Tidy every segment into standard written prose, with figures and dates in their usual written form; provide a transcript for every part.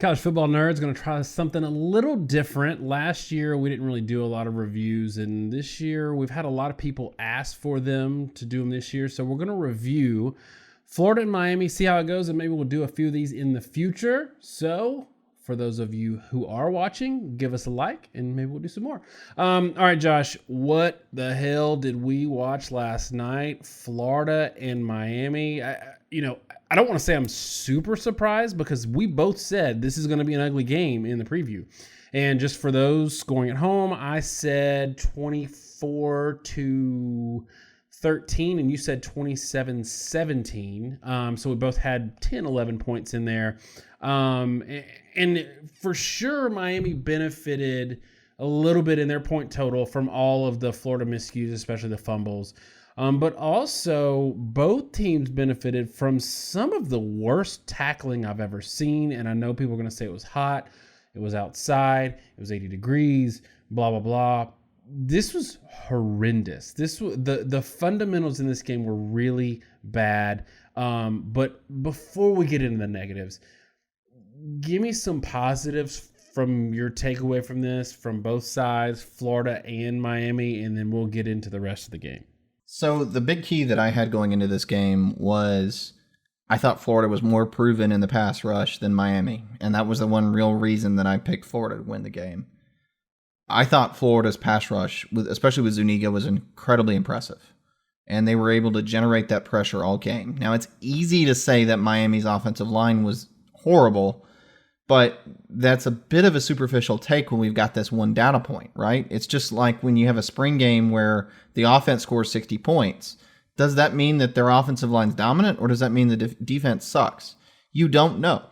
College Football Nerds going to try something a little different. Last year, we didn't really do a lot of reviews, and this year, we've had a lot of people ask for them to do them this year. So we're going to review Florida and Miami, see how it goes, and maybe we'll do a few of these in the future. So for those of you who are watching, give us a like, and maybe we'll do some more. All right, Josh, what the hell did we watch last night? Florida and Miami. I don't want to say I'm super surprised because we both said this is going to be an ugly game in the preview. And just for those scoring at home, I said 24-13 and you said 27-17. So we both had 10, 11 points in there. And for sure, Miami benefited a little bit in their point total from all of the Florida miscues, especially the fumbles. But also, both teams benefited from some of the worst tackling I've ever seen. And I know people are going to say it was hot, it was outside, it was 80 degrees, blah, blah, blah. This was horrendous. The fundamentals in this game were really bad. But before we get into the negatives, give me some positives from your takeaway from this, from both sides, Florida and Miami, and then we'll get into the rest of the game. So the big key that I had going into this game was I thought Florida was more proven in the pass rush than Miami. And that was the one real reason that I picked Florida to win the game. I thought Florida's pass rush, especially with Zuniga, was incredibly impressive. And they were able to generate that pressure all game. Now, it's easy to say that Miami's offensive line was horrible, but that's a bit of a superficial take when we've got this one data point, right? It's just like when you have a spring game where the offense scores 60 points. Does that mean that their offensive line's dominant, or does that mean the defense sucks? You don't know.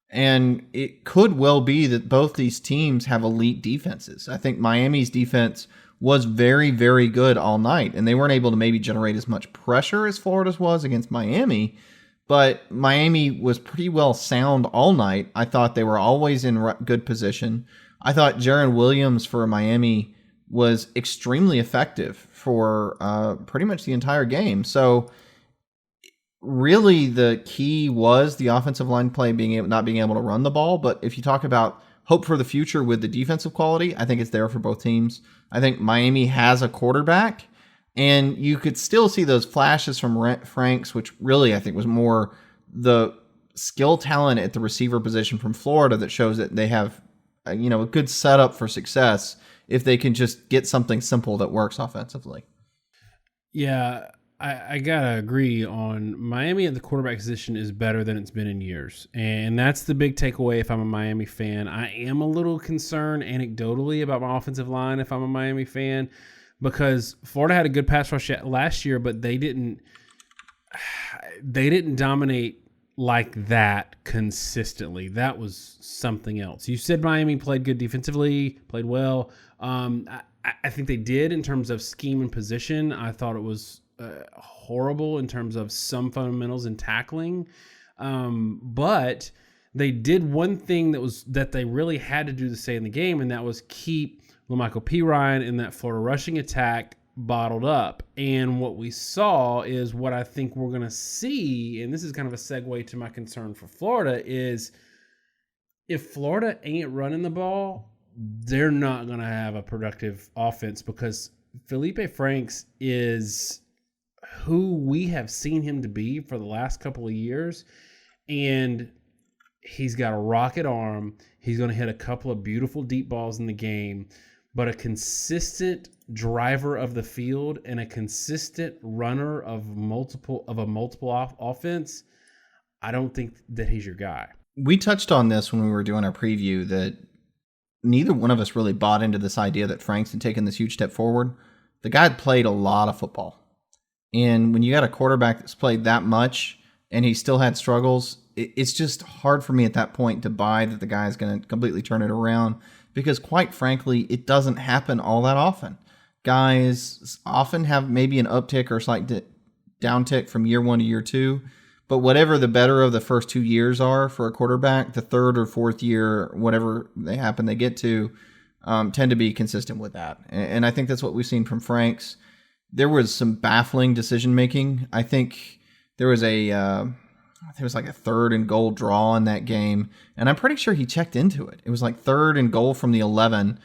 And it could well be that both these teams have elite defenses. I think Miami's defense was very, very good all night, and they weren't able to maybe generate as much pressure as Florida's was against Miami. But Miami was pretty well sound all night. I thought they were always in good position. I thought Jarren Williams for Miami was extremely effective for pretty much the entire game. So really the key was the offensive line play not being able to run the ball. But if you talk about hope for the future with the defensive quality, I think it's there for both teams. I think Miami has a quarterback. And you could still see those flashes from Franks, which really I think was more the skill talent at the receiver position from Florida that shows that they have, a good setup for success if they can just get something simple that works offensively. Yeah, I gotta agree on Miami at the quarterback position is better than it's been in years. And that's the big takeaway if I'm a Miami fan. I am a little concerned anecdotally about my offensive line if I'm a Miami fan, because Florida had a good pass rush last year, but they didn't dominate like that consistently. That was something else. You said Miami played good defensively, played well. I think they did in terms of scheme and position. I thought it was horrible in terms of some fundamentals in tackling. But they did one thing that they really had to do to stay in the game, and that was keep LaMichael Pirine in that Florida rushing attack bottled up. And what we saw is what I think we're going to see, and this is kind of a segue to my concern for Florida, is if Florida ain't running the ball, they're not going to have a productive offense, because Felipe Franks is who we have seen him to be for the last couple of years. And he's got a rocket arm. He's going to hit a couple of beautiful deep balls in the game. But a consistent driver of the field and a consistent runner of a multiple offense, I don't think that he's your guy. We touched on this when we were doing our preview that neither one of us really bought into this idea that Franks had taken this huge step forward. The guy had played a lot of football. And when you got a quarterback that's played that much and he still had struggles, it's just hard for me at that point to buy that the guy is going to completely turn it around, because quite frankly, it doesn't happen all that often. Guys often have maybe an uptick or slight downtick from year one to year two, but whatever the better of the first 2 years are for a quarterback, the third or fourth year, whatever they get to, tend to be consistent with that. And I think that's what we've seen from Franks. There was some baffling decision making. I think there was a it was like a 3rd and goal draw in that game, and I'm pretty sure he checked into it. It was like 3rd and goal from the 11,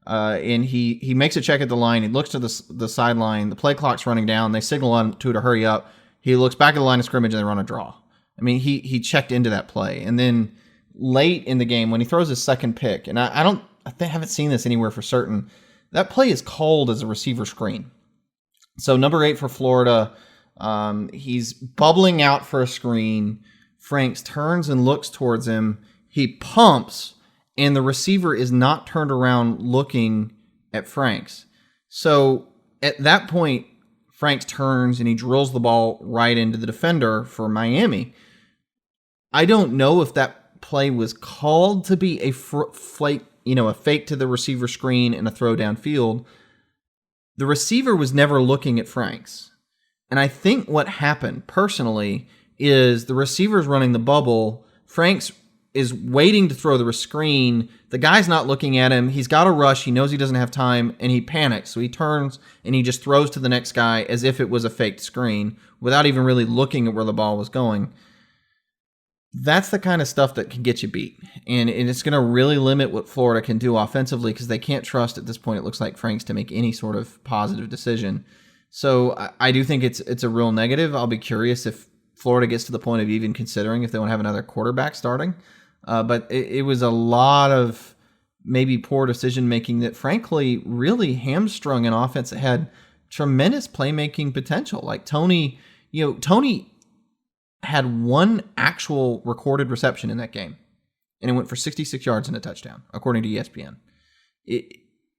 and he makes a check at the line. He looks to the sideline. The play clock's running down. They signal on to hurry up. He looks back at the line of scrimmage, and they run a draw. I mean, he checked into that play, and then late in the game when he throws his second pick, and I haven't seen this anywhere for certain. That play is called as a receiver screen. So number 8 for Florida, he's bubbling out for a screen. Franks turns and looks towards him. He pumps, and the receiver is not turned around looking at Franks. So at that point, Franks turns and he drills the ball right into the defender for Miami. I don't know if that play was called to be a fake to the receiver screen and a throw downfield. The receiver was never looking at Franks. And I think what happened personally is the receiver's running the bubble. Franks is waiting to throw the screen. The guy's not looking at him. He's got a rush. He knows he doesn't have time, and he panics. So he turns and he just throws to the next guy as if it was a faked screen without even really looking at where the ball was going. That's the kind of stuff that can get you beat. And it's going to really limit what Florida can do offensively because they can't trust at this point, it looks like, Franks to make any sort of positive decision. So I do think it's a real negative. I'll be curious if Florida gets to the point of even considering if they want to have another quarterback starting. But it was a lot of maybe poor decision-making that, frankly, really hamstrung an offense that had tremendous playmaking potential. Like Tony had one actual recorded reception in that game, and it went for 66 yards and a touchdown, according to ESPN.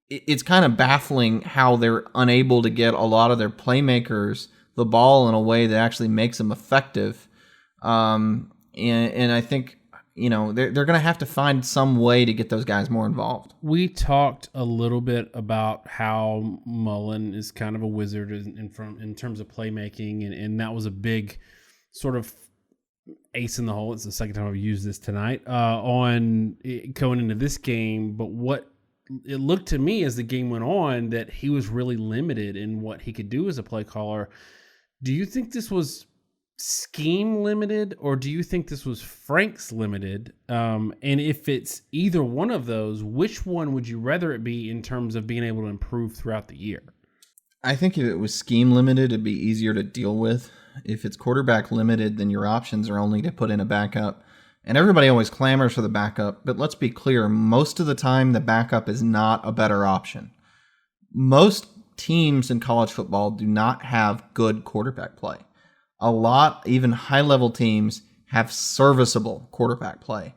It's kind of baffling how they're unable to get a lot of their playmakers the ball in a way that actually makes them effective. And I think, they're going to have to find some way to get those guys more involved. We talked a little bit about how Mullen is kind of a wizard in terms of playmaking, and that was a big sort of ace in the hole. It's the second time I've used this tonight on going into this game. But what it looked to me as the game went on that he was really limited in what he could do as a play caller. Do you think this was scheme limited, or do you think this was Franks limited? And if it's either one of those, which one would you rather it be in terms of being able to improve throughout the year? I think if it was scheme limited, it'd be easier to deal with. If it's quarterback limited, then your options are only to put in a backup. And everybody always clamors for the backup, but let's be clear, most of the time the backup is not a better option. Most teams in college football do not have good quarterback play. A lot, even high-level teams, have serviceable quarterback play.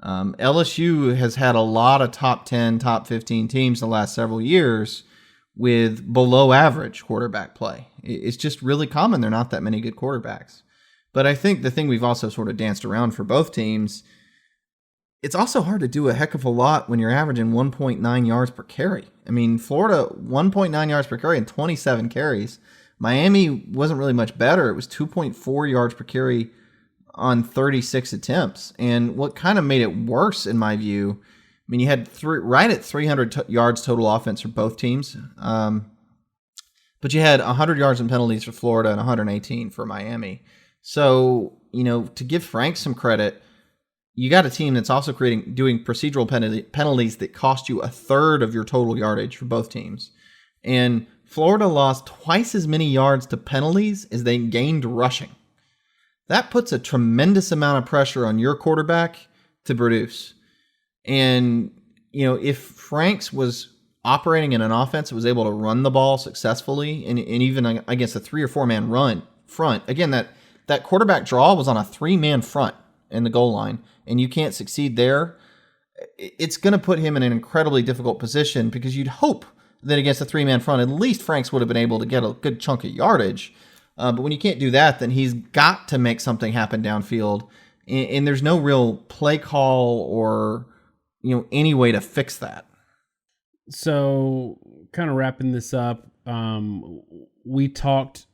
LSU has had a lot of top 10, top 15 teams the last several years with below average quarterback play. It's just really common. There are not that many good quarterbacks. But I think the thing we've also sort of danced around for both teams, it's also hard to do a heck of a lot when you're averaging 1.9 yards per carry. I mean, Florida, 1.9 yards per carry and 27 carries. Miami wasn't really much better. It was 2.4 yards per carry on 36 attempts. And what kind of made it worse, in my view, I mean, you had right at 300 yards total offense for both teams. But you had 100 yards in penalties for Florida and 118 for Miami. So, to give Frank some credit, you got a team that's also doing procedural penalties that cost you a third of your total yardage for both teams. And Florida lost twice as many yards to penalties as they gained rushing. That puts a tremendous amount of pressure on your quarterback to produce. And, if Franks was operating in an offense that was able to run the ball successfully, and even against a 3 or 4 man front, again, that quarterback draw was on a 3-man front in the goal line, and you can't succeed there, it's going to put him in an incredibly difficult position because you'd hope that against a 3-man front, at least Franks would have been able to get a good chunk of yardage. But when you can't do that, then he's got to make something happen downfield, and there's no real play call or any way to fix that. So, kind of wrapping this up, we talked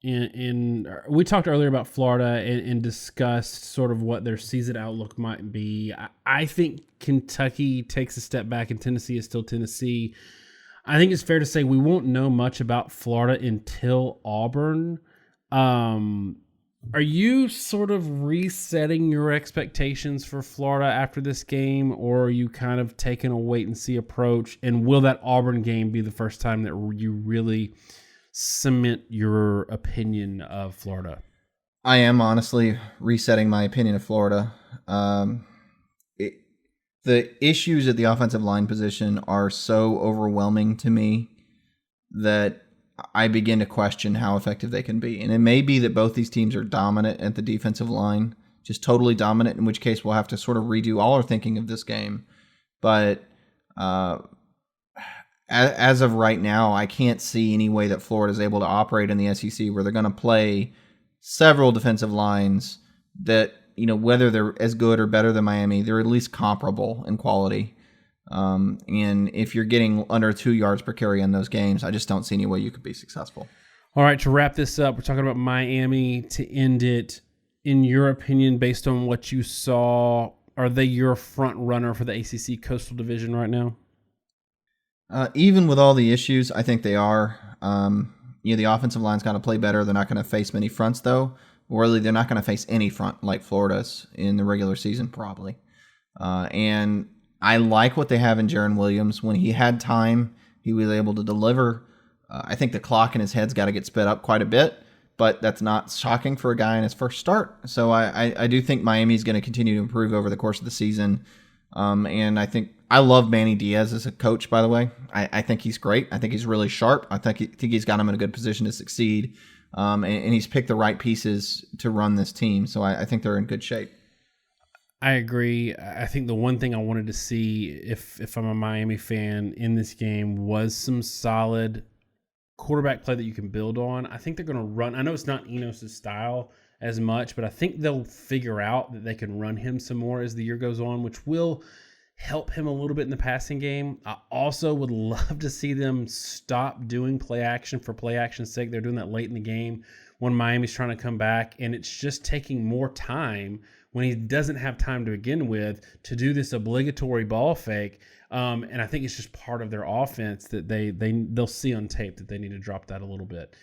earlier about Florida and discussed sort of what their season outlook might be. I think Kentucky takes a step back and Tennessee is still Tennessee. I think it's fair to say we won't know much about Florida until Auburn. Are you sort of resetting your expectations for Florida after this game, or are you kind of taking a wait and see approach? And will that Auburn game be the first time that you really cement your opinion of Florida? I am honestly resetting my opinion of Florida. The issues at the offensive line position are so overwhelming to me that I begin to question how effective they can be. And it may be that both these teams are dominant at the defensive line, just totally dominant, in which case we'll have to sort of redo all our thinking of this game. But as of right now, I can't see any way that Florida is able to operate in the SEC where they're going to play several defensive lines that, whether they're as good or better than Miami, they're at least comparable in quality. And if you're getting under 2 yards per carry in those games, I just don't see any way you could be successful. All right, to wrap this up, we're talking about Miami to end it. In your opinion, based on what you saw, are they your front runner for the ACC Coastal Division right now? Even with all the issues, I think they are. The offensive line's got to play better. They're not going to face many fronts, though. Really, they're not going to face any front like Florida's in the regular season, probably. And I like what they have in Jarren Williams. When he had time, he was able to deliver. I think the clock in his head's got to get sped up quite a bit, but that's not shocking for a guy in his first start. So I do think Miami's going to continue to improve over the course of the season. And I love Manny Diaz as a coach, by the way. I think he's great. I think he's really sharp. I think he's got him in a good position to succeed. And he's picked the right pieces to run this team. So I think they're in good shape. I agree. I think the one thing I wanted to see, if I'm a Miami fan in this game, was some solid quarterback play that you can build on. I think they're going to run. I know it's not Enos' style as much, but I think they'll figure out that they can run him some more as the year goes on, which will help him a little bit in the passing game. I also would love to see them stop doing play action for play action's sake. They're doing that late in the game when Miami's trying to come back, and it's just taking more time when he doesn't have time to begin with to do this obligatory ball fake. And I think it's just part of their offense that they'll see on tape that they need to drop that a little bit.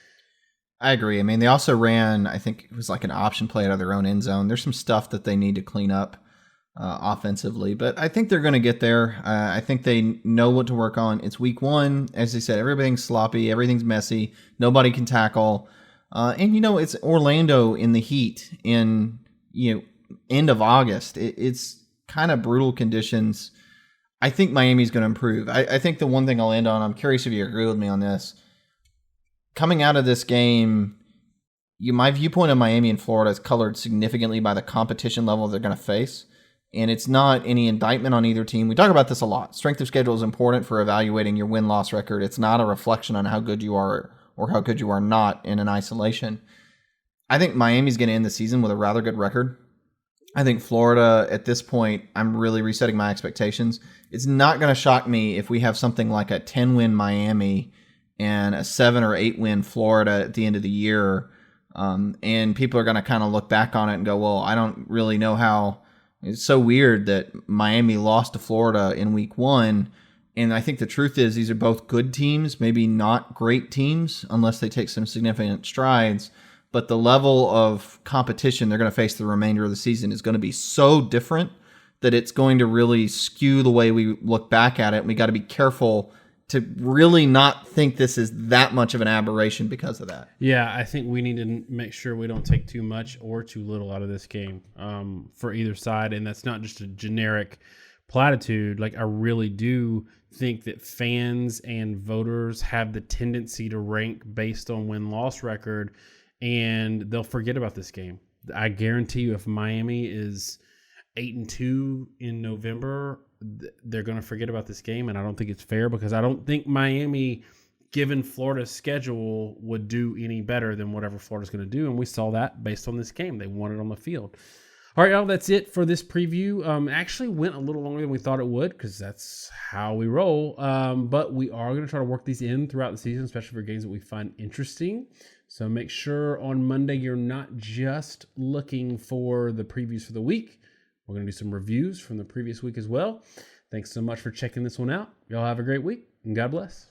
I agree. I mean, they also ran, I think it was like an option play out of their own end zone. There's some stuff that they need to clean up offensively, but I think they're going to get there. I think they know what to work on. It's week one. As I said, everything's sloppy. Everything's messy. Nobody can tackle. And it's Orlando in the heat in, end of August. It's kind of brutal conditions. I think Miami's going to improve. I think the one thing I'll end on, I'm curious if you agree with me on this. Coming out of this game, my viewpoint of Miami and Florida is colored significantly by the competition level they're going to face. And it's not any indictment on either team. We talk about this a lot. Strength of schedule is important for evaluating your win-loss record. It's not a reflection on how good you are or how good you are not in an isolation. I think Miami's going to end the season with a rather good record. I think Florida, at this point, I'm really resetting my expectations. It's not going to shock me if we have something like a 10-win Miami and a 7 or 8-win Florida at the end of the year. And people are going to kind of look back on it and go, well, I don't really know how. It's so weird that Miami lost to Florida in week one. And I think the truth is these are both good teams, maybe not great teams unless they take some significant strides. But the level of competition they're going to face the remainder of the season is going to be so different that it's going to really skew the way we look back at it. And we got to be careful to really not think this is that much of an aberration because of that. Yeah, I think we need to make sure we don't take too much or too little out of this game for either side. And that's not just a generic platitude. Like, I really do think that fans and voters have the tendency to rank based on win-loss record, and they'll forget about this game. I guarantee you, if Miami is 8-2 in November, they're going to forget about this game, and I don't think it's fair because I don't think Miami, given Florida's schedule, would do any better than whatever Florida's going to do, and we saw that based on this game. They won it on the field. All right, y'all, that's it for this preview. Actually went a little longer than we thought it would because that's how we roll, but we are going to try to work these in throughout the season, especially for games that we find interesting. So make sure on Monday you're not just looking for the previews for the week. We're going to do some reviews from the previous week as well. Thanks so much for checking this one out. Y'all have a great week, and God bless.